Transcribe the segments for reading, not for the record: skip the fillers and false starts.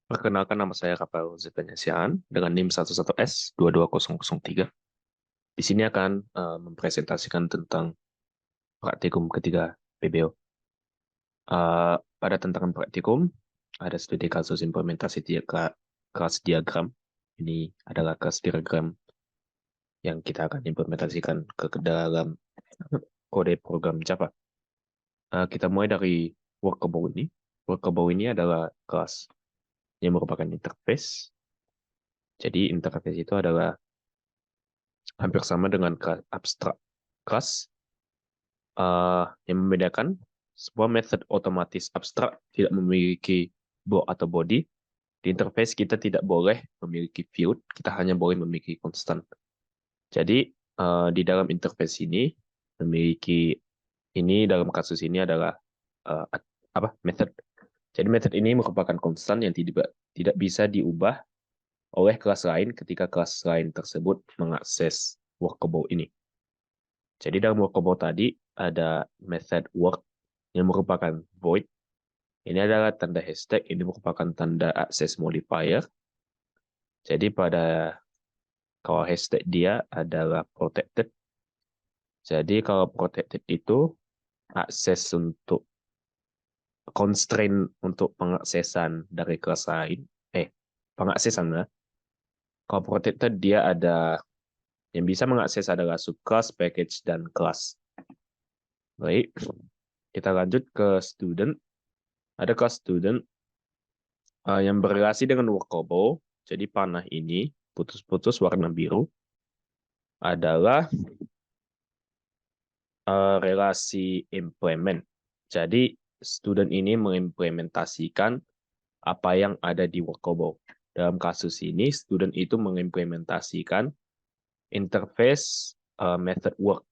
Perkenalkan, nama saya Rafael Zetanasiaan dengan NIM 11S22003. Di sini akan mempresentasikan tentang praktikum ketiga PBO. Pada tantangan praktikum, ada studi kasus implementasi kelas diagram. Ini adalah kelas diagram yang kita akan implementasikan ke dalam kode program Java. Kita mulai dari workable ini. Workable ini adalah kelas yang merupakan interface. Jadi interface itu adalah hampir sama dengan abstrak kelas. Yang membedakan sebuah method otomatis abstrak tidak memiliki block atau body. Di interface kita tidak boleh memiliki field, kita hanya boleh memiliki konstan. Jadi di dalam interface ini memiliki ini dalam kasus ini adalah method. Jadi method ini merupakan konstan yang tidak bisa diubah oleh kelas lain ketika kelas lain tersebut mengakses workable ini. Jadi dalam workable tadi ada method work yang merupakan void. Ini adalah tanda hashtag, ini merupakan tanda access modifier. Jadi kalau hashtag dia adalah protected. Jadi kalau protected itu akses untuk constraint untuk pengaksesan dari kelas lain. Pengaksesan lah. Kalau protected dia ada yang bisa mengakses adalah subclass, package, dan kelas. Baik, kita lanjut ke student. Ada kelas student yang berrelasi dengan workable. Jadi panah ini putus-putus warna biru adalah relasi implement. Jadi student ini mengimplementasikan apa yang ada di workable. Dalam kasus ini, student itu mengimplementasikan interface method work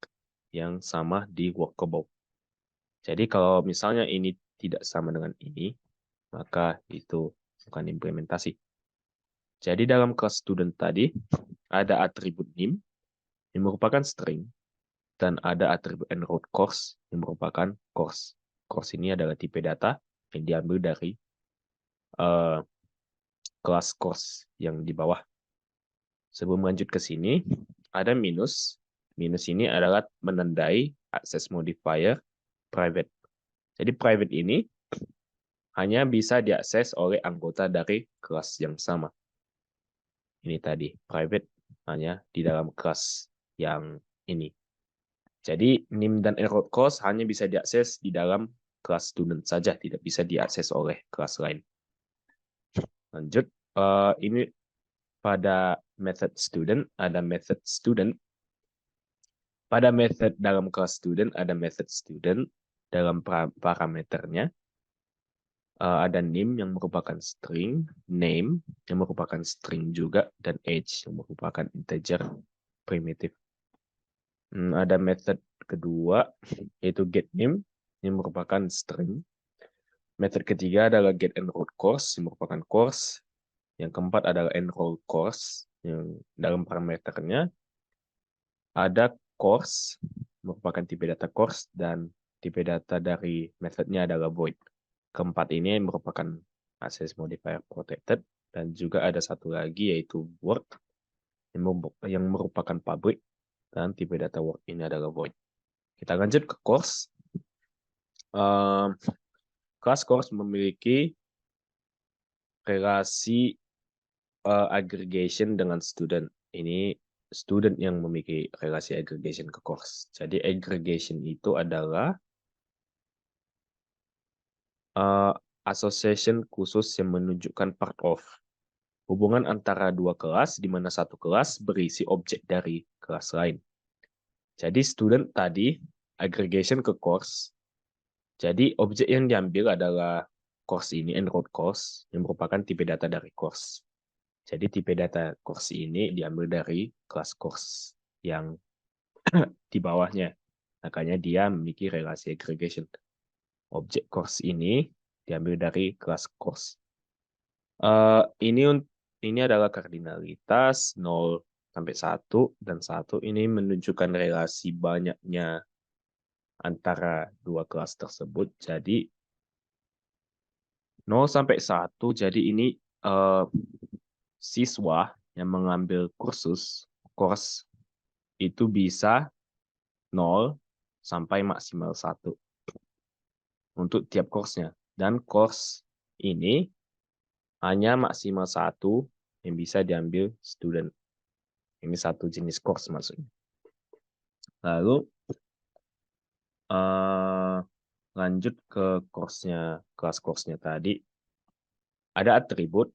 yang sama di workable. Jadi kalau misalnya ini tidak sama dengan ini, maka itu bukan implementasi. Jadi dalam kelas student tadi, ada atribut name yang merupakan string, dan ada atribut enrolled course yang merupakan course. Course ini adalah tipe data yang diambil dari kelas course yang di bawah. Sebelum lanjut ke sini, ada minus. Minus ini adalah menandai access modifier private. Jadi private ini hanya bisa diakses oleh anggota dari kelas yang sama. Ini tadi, private hanya di dalam kelas yang ini. Jadi NIM dan enrolled course hanya bisa diakses di dalam kelas student saja, tidak bisa diakses oleh kelas lain. Lanjut, ini pada method student, ada method student. Pada method dalam kelas student, ada method student dalam parameternya. Ada name yang merupakan string, name yang merupakan string juga, dan age yang merupakan integer primitif. Ada method kedua, yaitu getName yang merupakan string. Method ketiga adalah getEnrolled course yang merupakan course. Yang keempat adalah enrolled course yang dalam parameternya ada course merupakan tipe data course dan tipe data dari methodnya adalah void. Keempat ini merupakan access modifier protected, dan juga ada satu lagi yaitu word yang merupakan public, dan tipe data word ini adalah void. Kita lanjut ke course. Kelas course memiliki relasi aggregation dengan student. Ini student yang memiliki relasi aggregation ke course. Jadi aggregation itu adalah association khusus yang menunjukkan part of hubungan antara dua kelas, di mana satu kelas berisi objek dari kelas lain. Jadi student tadi aggregation ke course. Jadi objek yang diambil adalah course ini, enrolled course, yang merupakan tipe data dari course. Jadi tipe data course ini diambil dari kelas course yang di bawahnya. Makanya dia memiliki relasi aggregation. Objek course ini diambil dari kelas course. Ini adalah kardinalitas 0 sampai 1, dan 1 ini menunjukkan relasi banyaknya antara dua kelas tersebut. Jadi 0 sampai 1, jadi ini siswa yang mengambil course itu bisa 0 sampai maksimal 1 untuk tiap course-nya. Dan course ini hanya maksimal 1 yang bisa diambil student. Ini satu jenis course maksudnya. Lalu lanjut ke kelas course-nya tadi. Ada atribut.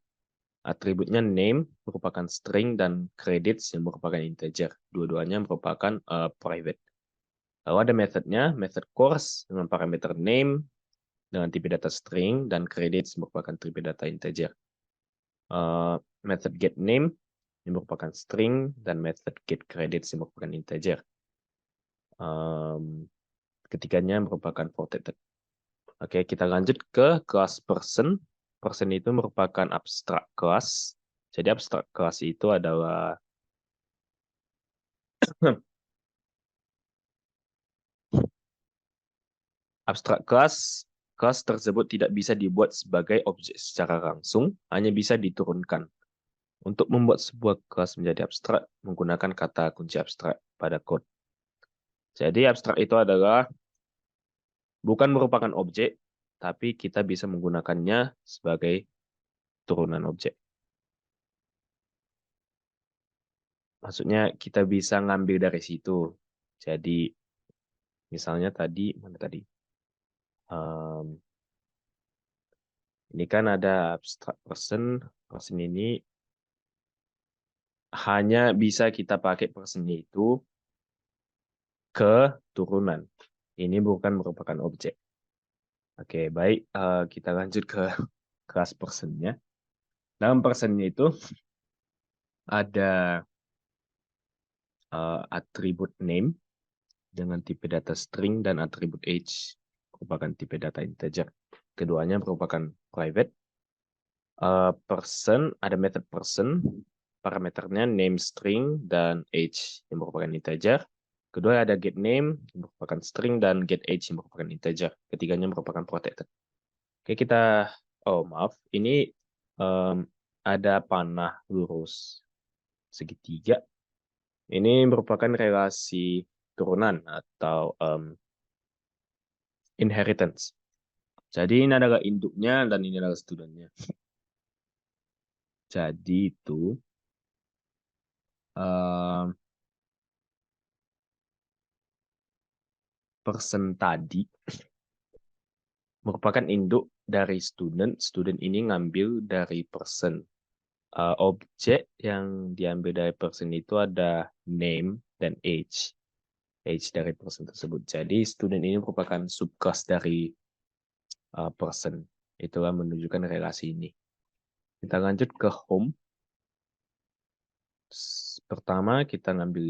Atributnya name merupakan string dan credits yang merupakan integer. Dua-duanya merupakan private. Lalu ada methodnya, method course dengan parameter name dengan tipe data string dan credits merupakan tipe data integer. Method get name yang merupakan string dan method get credits yang merupakan integer. Ketiganya merupakan protected. Oke, kita lanjut ke kelas person. Person itu merupakan abstract class. Jadi abstract class itu adalah abstract class. Kelas tersebut tidak bisa dibuat sebagai objek secara langsung, hanya bisa diturunkan. Untuk membuat sebuah kelas menjadi abstrak, menggunakan kata kunci abstrak pada kode. Jadi abstrak itu adalah bukan merupakan objek, tapi kita bisa menggunakannya sebagai turunan objek. Maksudnya kita bisa ngambil dari situ. Jadi misalnya tadi, mana tadi? Ini kan ada abstract person. Person ini hanya bisa kita pakai personnya itu ke turunan. Ini bukan merupakan objek. Oke, baik. Kita lanjut ke kelas personnya. Dalam personnya itu ada atribut name dengan tipe data string dan atribut age merupakan tipe data integer. Keduanya merupakan private. Person, ada method person, parameternya name string dan age yang merupakan integer. Kedua ada get name yang merupakan string dan get age yang merupakan integer. Ketiganya merupakan protected. Oke, kita, maaf, ini ada panah lurus segitiga. Ini merupakan relasi turunan atau inheritance. Jadi ini adalah induknya dan ini adalah studentnya. Jadi itu person tadi merupakan induk dari student. Student ini ngambil dari person. Objek yang diambil dari person itu ada name dan age. Age dari person tersebut. Jadi student ini merupakan subclass dari person. Itulah menunjukkan relasi ini. Kita lanjut ke home. Pertama kita ngambil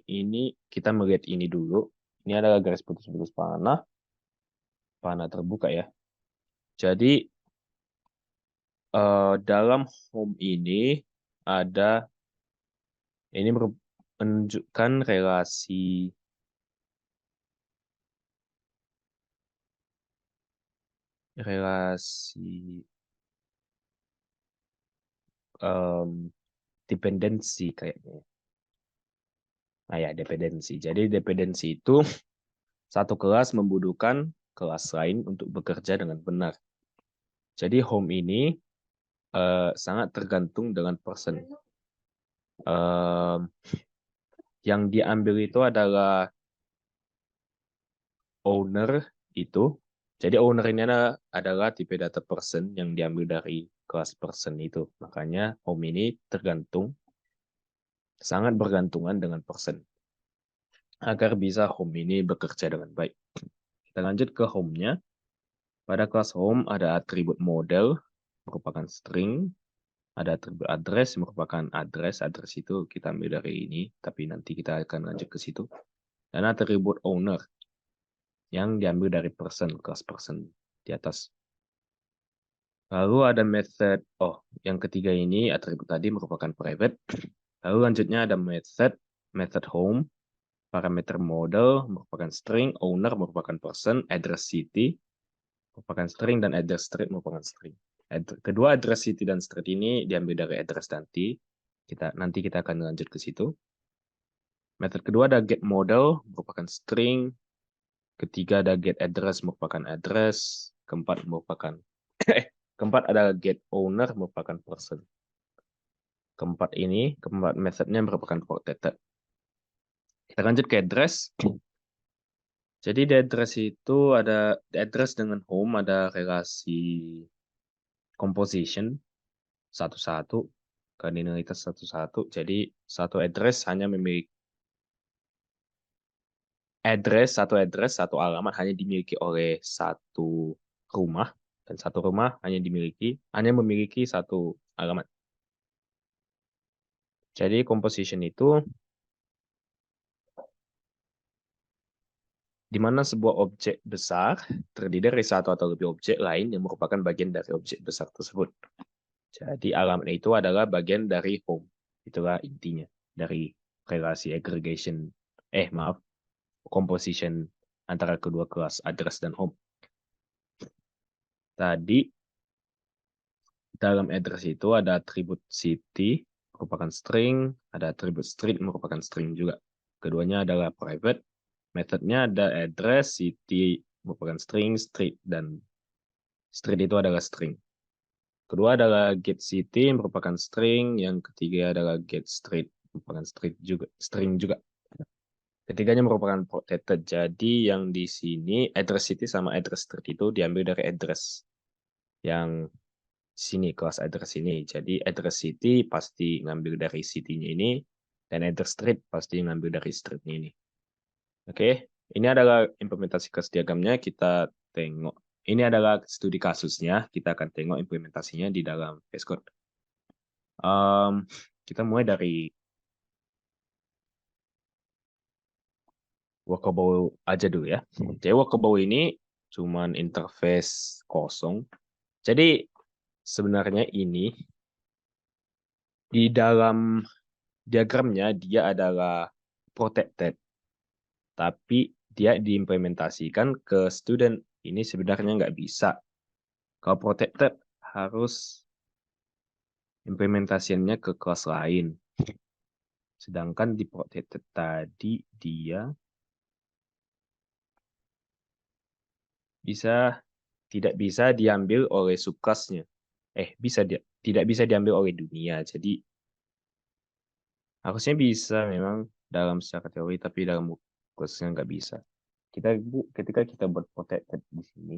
ini kita melihat ini dulu. Ini adalah garis putus-putus panah terbuka ya. Jadi dalam home ini ada, ini menunjukkan relasi dependensi kayaknya. Nah ya, dependensi. Jadi dependensi itu satu kelas membutuhkan kelas lain untuk bekerja dengan benar. Jadi home ini sangat tergantung dengan person. Yang diambil itu adalah owner itu. Jadi owner ini adalah tipe data person yang diambil dari kelas person itu. Makanya home ini sangat bergantungan dengan person. Agar bisa home ini bekerja dengan baik. Kita lanjut ke home-nya. Pada kelas home ada atribut model, merupakan string. Ada atribut address, merupakan address. Address itu kita ambil dari ini, tapi nanti kita akan lanjut ke situ. Dan atribut owner, yang diambil dari person, kelas person di atas. Lalu ada method, yang ketiga ini atribut tadi merupakan private. Lalu lanjutnya ada method home, parameter model merupakan string, owner merupakan person, address city merupakan string, dan address street merupakan string. Kedua address city dan street ini diambil dari address nanti. Nanti kita akan lanjut ke situ. Method kedua ada get model merupakan string. Ketiga ada get address merupakan address. Keempat merupakan keempat ada get owner merupakan person. Keempat methodnya merupakan protected. Kita lanjut ke address. Jadi di address itu ada di address dengan home ada relasi composition satu-satu, kardinalitas satu-satu. Jadi satu address hanya memiliki satu alamat hanya dimiliki oleh satu rumah, dan satu rumah hanya memiliki satu alamat. Jadi composition itu di mana sebuah objek besar terdiri dari satu atau lebih objek lain yang merupakan bagian dari objek besar tersebut. Jadi alamat itu adalah bagian dari home. Itulah intinya dari relasi aggregation, composition antara kedua kelas address dan home. Tadi dalam address itu ada atribut city merupakan string, ada atribut street merupakan string juga. Keduanya adalah private. Methodnya ada address, city merupakan string, street dan street itu adalah string. Kedua adalah get city merupakan string, yang ketiga adalah get street merupakan string juga. Ketiganya merupakan protected. Jadi yang di sini address city sama address street itu diambil dari address yang sini, kelas address ini. Jadi address city pasti ngambil dari city-nya ini, dan address street pasti ngambil dari street-nya ini. Oke, ini adalah implementasi kelas diagramnya. Kita tengok. Ini adalah studi kasusnya. Kita akan tengok implementasinya di dalam VS Code. Kita mulai dari workable aja dulu ya. Jadi workable ini cuman interface kosong. Jadi sebenarnya ini di dalam diagramnya dia adalah protected, tapi dia diimplementasikan ke student. Ini sebenarnya nggak bisa. Kalau protected harus implementasinya ke kelas lain. Sedangkan di protected tadi dia tidak bisa diambil oleh subclassnya. Tidak bisa diambil oleh dunia. Jadi harusnya bisa memang dalam secara teori, tapi dalam kelasnya nggak bisa. Ketika kita buat protected di sini,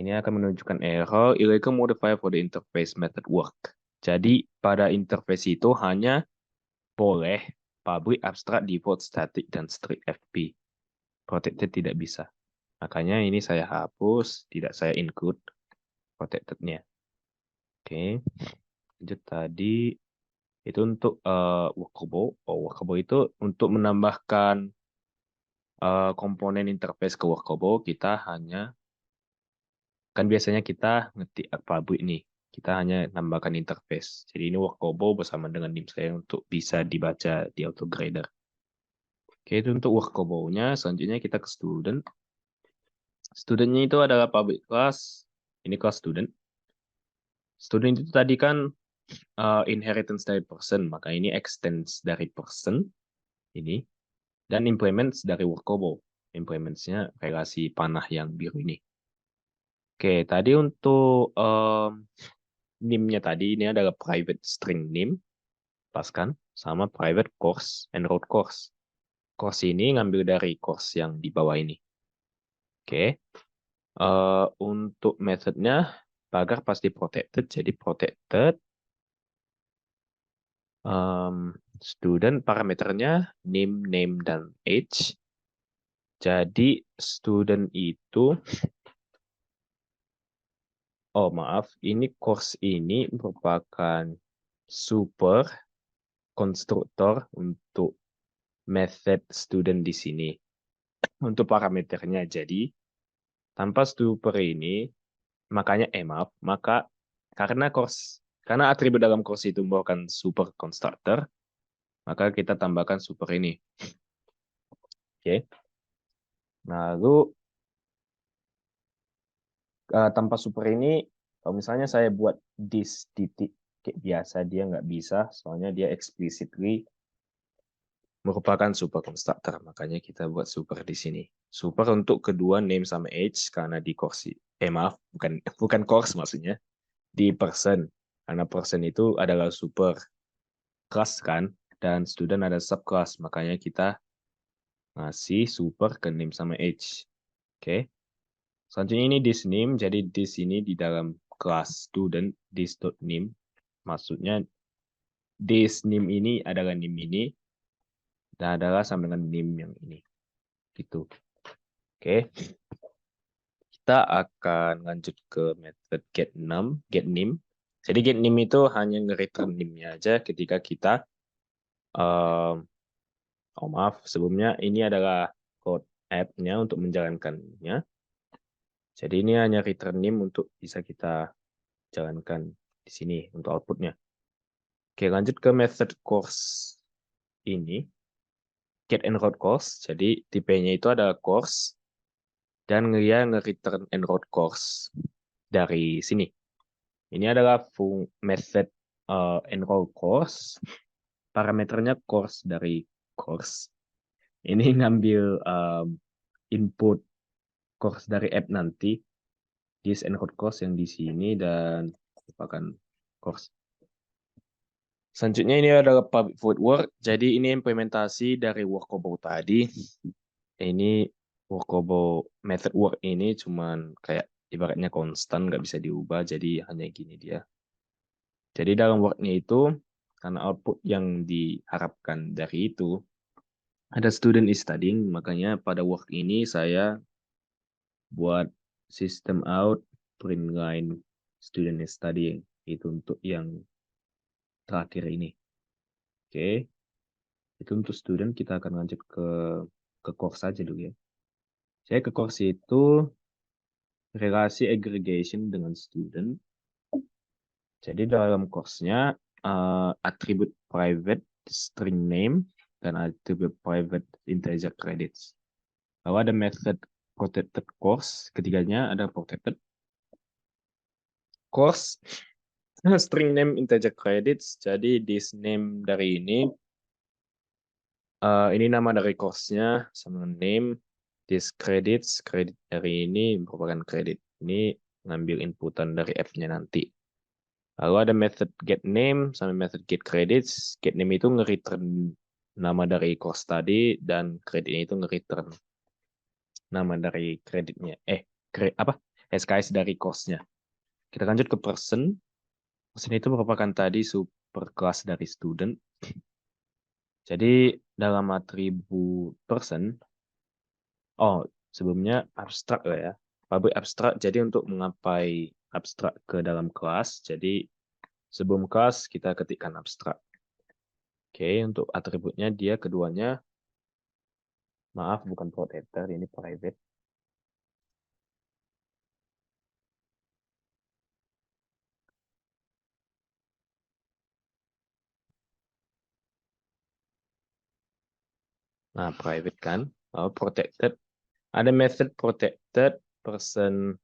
ini akan menunjukkan error illegal modifier for the interface method work. Jadi pada interface itu hanya boleh public, abstract, default, static, dan strict FP. Protected tidak bisa. Makanya ini saya hapus, tidak saya include protected-nya. Oke, lanjut tadi itu untuk workable. Workable itu untuk menambahkan komponen interface ke workable, kita hanya kan biasanya kita ngetik public nih, kita hanya nambahkan interface. Jadi ini workable bersama dengan nim saya untuk bisa dibaca di autograder. Oke, itu untuk workable-nya. Selanjutnya kita ke student. Studentnya itu adalah public class. Ini kelas student. Student itu tadi kan inheritance dari person, maka ini extends dari person ini, dan implements dari workable. Implements-nya relasi panah yang biru ini. Oke, tadi untuk nim-nya tadi ini adalah private string nim, pas kan? Sama private course and road course. Course ini ngambil dari course yang di bawah ini. Oke, untuk methodnya pagar pasti protected, jadi protected. Student parameternya name, dan age. Jadi student itu, ini course ini merupakan super konstruktor untuk method student di sini. Untuk parameternya, jadi tanpa super ini, karena atribut dalam course itu merupakan super constructor, maka kita tambahkan super ini. Oke. Lalu tanpa super ini, kalau misalnya saya buat this titik kayak biasa, dia nggak bisa, soalnya dia explicitly merupakan super constructor, makanya kita buat super di sini. Super untuk kedua name sama age karena di course, maaf, bukan course maksudnya, di person, karena person itu adalah super kelas kan, dan student ada subclass, makanya kita ngasih super ke name sama age. Oke. Selanjutnya ini this name, jadi this ini di dalam kelas student, this.name, maksudnya this name ini adalah name ini, dan adalah sama dengan name yang ini. Gitu. Oke. Kita akan lanjut ke method get name. Jadi get name itu hanya nge-return name-nya aja ketika kita oh maaf, sebelumnya ini adalah code app-nya untuk menjalankannya. Jadi ini hanya return name untuk bisa kita jalankan di sini untuk outputnya. Oke, lanjut ke method course ini. Get enrolled course. Jadi tipenya itu adalah course dan dia nge-return enrolled course dari sini. Ini adalah method enroll course. Parameternya course dari course. Ini ngambil input course dari app nanti. This enrolled course yang di sini dan merupakan course. Selanjutnya ini adalah public void work. Jadi ini implementasi dari workable tadi. Ini workable method work ini cuman kayak ibaratnya konstan, nggak bisa diubah. Jadi hanya gini dia. Jadi dalam worknya itu, karena output yang diharapkan dari itu, ada student is studying, makanya pada work ini saya buat system out print line student is studying. Itu untuk yang terakhir ini. Oke. Itu untuk student, kita akan lanjut ke course saja dulu ya. Saya ke course itu relasi aggregation dengan student. Jadi dalam course-nya atribut private string name dan atribut private integer credits. Lalu ada method protected course, ketiganya ada protected course string name integer credits. Jadi this name dari ini nama dari course-nya sama name. This credits, kredit dari ini merupakan kredit. Ini ngambil inputan dari F-nya nanti. Lalu ada method get name sama method get credits. Get name itu nge-return nama dari course tadi, dan kreditnya itu nge-return nama dari kreditnya. SKS dari course-nya. Kita lanjut ke person. Person itu merupakan tadi super class dari student. Jadi dalam atribut person, sebelumnya abstrak ya. Public abstrak, jadi untuk mengapai abstrak ke dalam kelas, jadi sebelum kelas kita ketikkan abstrak. Oke, untuk atributnya dia keduanya, maaf bukan protector, ini private. Nah, private kan. Protected. Ada method protected person,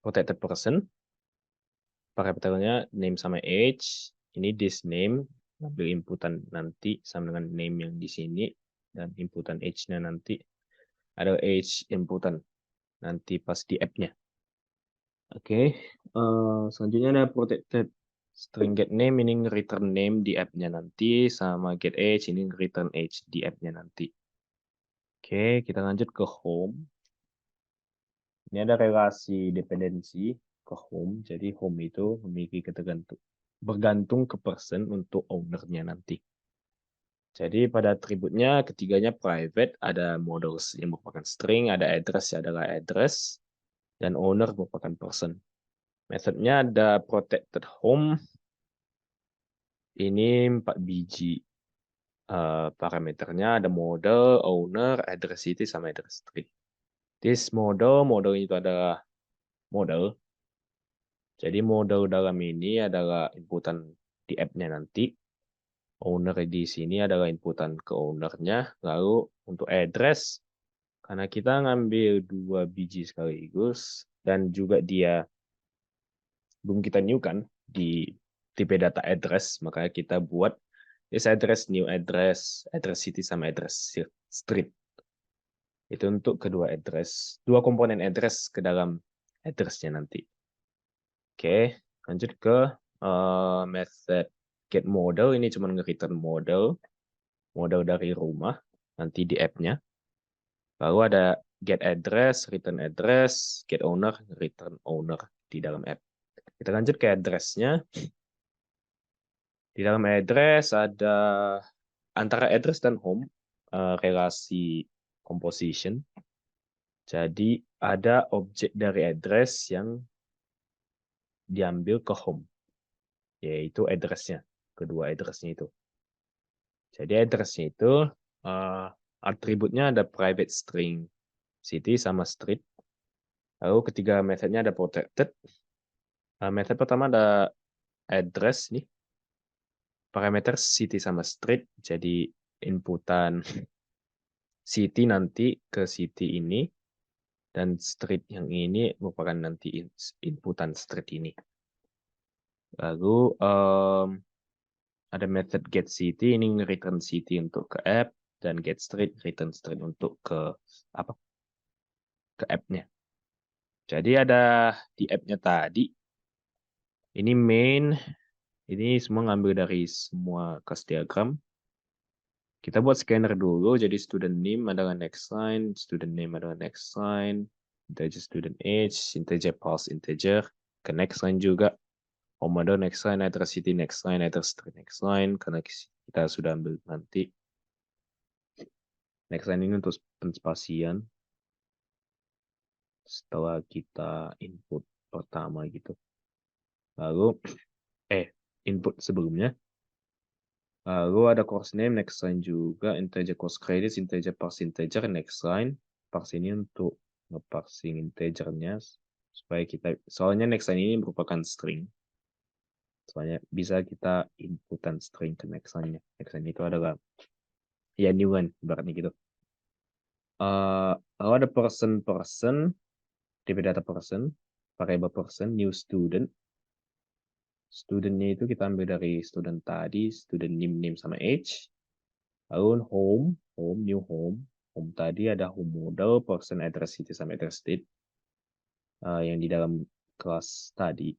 protected person. Parameternya name sama age. Ini this name, ambil inputan nanti sama dengan name yang di sini, dan inputan age-nya nanti ada age inputan nanti pas di app-nya. Oke, selanjutnya ada protected string get name, ini return name di app-nya nanti, sama get age, ini return age di app-nya nanti. Oke, kita lanjut ke home. Ini ada relasi dependensi ke home. Jadi home itu memiliki bergantung ke person untuk owner-nya nanti. Jadi pada atributnya ketiganya private, ada models yang merupakan string, ada address adalah address, dan owner merupakan person. Metodenya ada protected home. Ini 4 biji parameternya, ada model, owner, address city, sama address tree. This model itu adalah model. Jadi model dalam ini adalah inputan di app-nya nanti. Owner di sini adalah inputan ke owner-nya. Lalu untuk address, Karena kita ngambil 2 biji sekaligus, dan juga dia belum kita new kan di tipe data address, makanya kita buat this address, new address, address city sama address street. Itu untuk kedua address, dua komponen address ke dalam address-nya nanti. Oke, lanjut ke method get model. Ini cuma nge-return model dari rumah nanti di app-nya. Lalu ada get address, return address, get owner, return owner di dalam app. Kita lanjut ke address-nya. Di dalam address ada antara address dan home relasi composition. Jadi ada objek dari address yang diambil ke home, yaitu address-nya, kedua address-nya itu. Jadi address-nya itu atributnya ada private string city sama street. Lalu ketiga methodnya ada protected. Method pertama ada address nih, parameter city sama street. Jadi inputan city nanti ke city ini, dan street yang ini merupakan nanti inputan street ini. Lalu ada method get city, ini return city untuk ke app, dan get street return street untuk ke apa? Ke app-nya. Jadi ada di app-nya tadi. Ini main, ini semua ngambil dari semua class diagram. Kita buat scanner dulu, jadi student name adalah next line, student name adalah next line, integer student age, integer pulse integer, ke next line juga. Home adalah next line, address city next line, address street next line, karena kita sudah ambil nanti. Next line ini untuk penspasian. Setelah kita input pertama gitu. Lalu, input sebelumnya. Lalu ada course name, next line juga, integer course credits, integer parse integer, next line. Parse ini untuk nge-parsing integernya, supaya kita, soalnya next line ini merupakan string. Soalnya bisa kita inputan string ke next line-nya. Next line itu adalah, ya new line, ibaratnya gitu. Lalu ada person, tipe data person, variable person, new student. Studentnya itu kita ambil dari student tadi, student name sama age. Lalu home, new home. Home tadi ada home model, person, address city sama address state. Yang di dalam kelas tadi.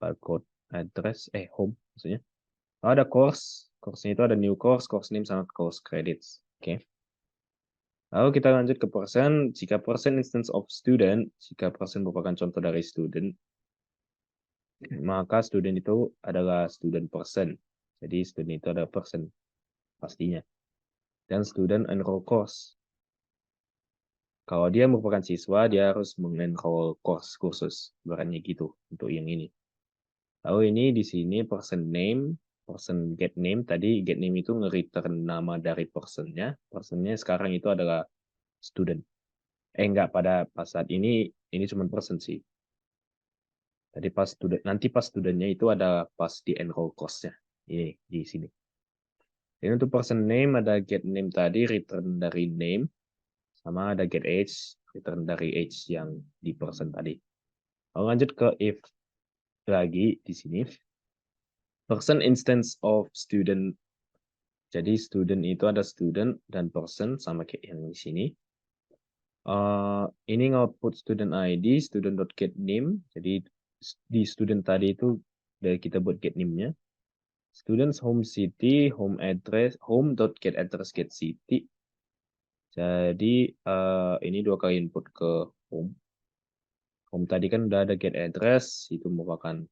Barcode, address, home maksudnya. Lalu ada course. Course-nya itu ada new course, course name sama course credits. Oke. Lalu kita lanjut ke person. Jika person instance of student, jika person merupakan contoh dari student, maka student itu adalah student person. Jadi student itu adalah person pastinya. Dan student enroll course. Kalau dia merupakan siswa, dia harus mengenroll kursus. Barannya gitu untuk yang ini. Lalu ini di sini person name, person get name. Tadi get name itu nge-return nama dari personnya. Personnya sekarang itu adalah student. Enggak, pada pas saat ini cuma person sih. Tadi pas student, nanti pas studentnya itu ada pas di enroll course-nya. Ini di sini. Jadi untuk person name ada get name tadi, return dari name, sama ada get age, return dari age yang di person tadi. Lalu lanjut ke if lagi di sini. Person instance of student. Jadi student itu ada student dan person sama kayak yang di sini. Ini nge-output student ID, student.getName. Jadi di student tadi itu dari kita buat get name-nya. Students home city, home address, home.getAddress get city. Jadi ini dua kali input ke home. Home tadi kan udah ada get address, itu merupakan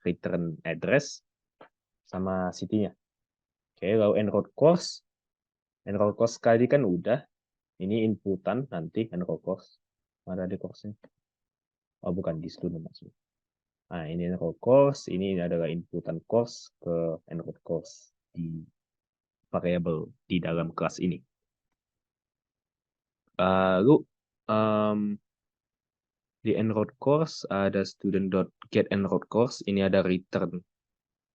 return address sama city-nya. Oke, lalu enroll course. Enroll course kali kan udah. Ini inputan nanti enroll course. Ada di course-nya. Oh, bukan di student maksudnya. Nah, ini enroll course, ini adalah inputan course ke enroll course di variable di dalam kelas ini. Lalu di enrolled course ada student.getEnrolled course. Ini ada return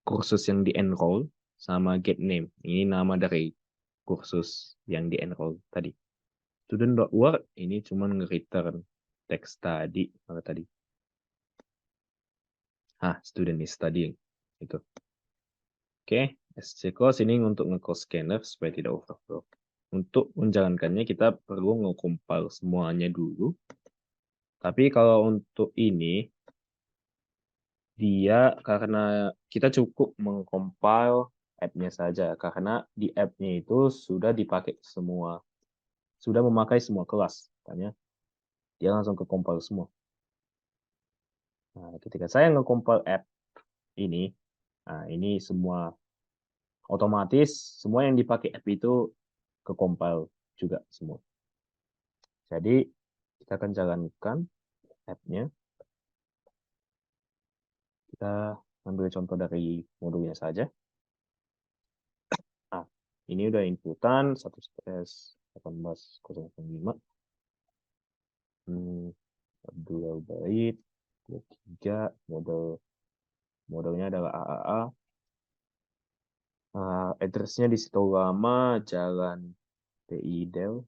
kursus yang di enroll sama get name. Ini nama dari kursus yang di enroll tadi. Student.work ini cuma nge-return teks tadi, apa tadi? Student is studying. Itu. Oke, SC close ini untuk nge-close scanner supaya tidak overflow. Untuk menjalankannya kita perlu nge-compile semuanya dulu. Tapi kalau untuk ini, dia karena kita cukup meng-compile app-nya saja. Karena di app-nya itu sudah dipakai semua, sudah memakai semua kelas. Makanya dia langsung ke-compile semua. Nah, ketika saya nge-compile app ini, nah ini semua otomatis semua yang dipakai app itu ke-compile juga semua. Jadi kita akan jalankan app-nya. Kita ambil contoh dari modulnya saja. Nah, ini udah inputan 1/18.005. 2 byte, 23, modelnya adalah AAA. Address-nya di situ lama, Jalan TI Del.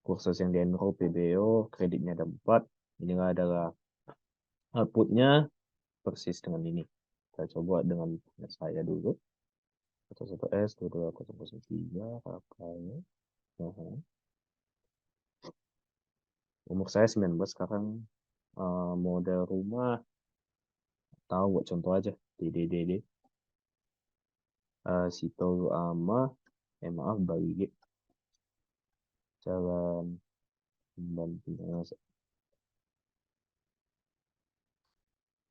Kursus yang di-enroll PBO, kreditnya ada 4. Inilah adalah output-nya persis dengan ini. Kita coba dengan saya dulu. 11S 22003 kakaknya. Umur saya 19 sekarang. Model rumah tahu buat contoh aja DDDD. Sito ama maaf bagi jalan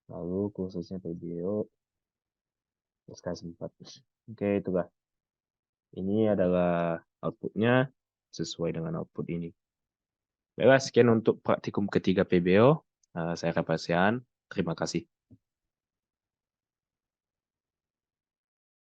lalu khususnya PBO SK 4. Oke, itulah. Ini adalah outputnya sesuai dengan output ini. Baiklah, sekian untuk praktikum ketiga PBO. Saya Rapasian. Terima kasih.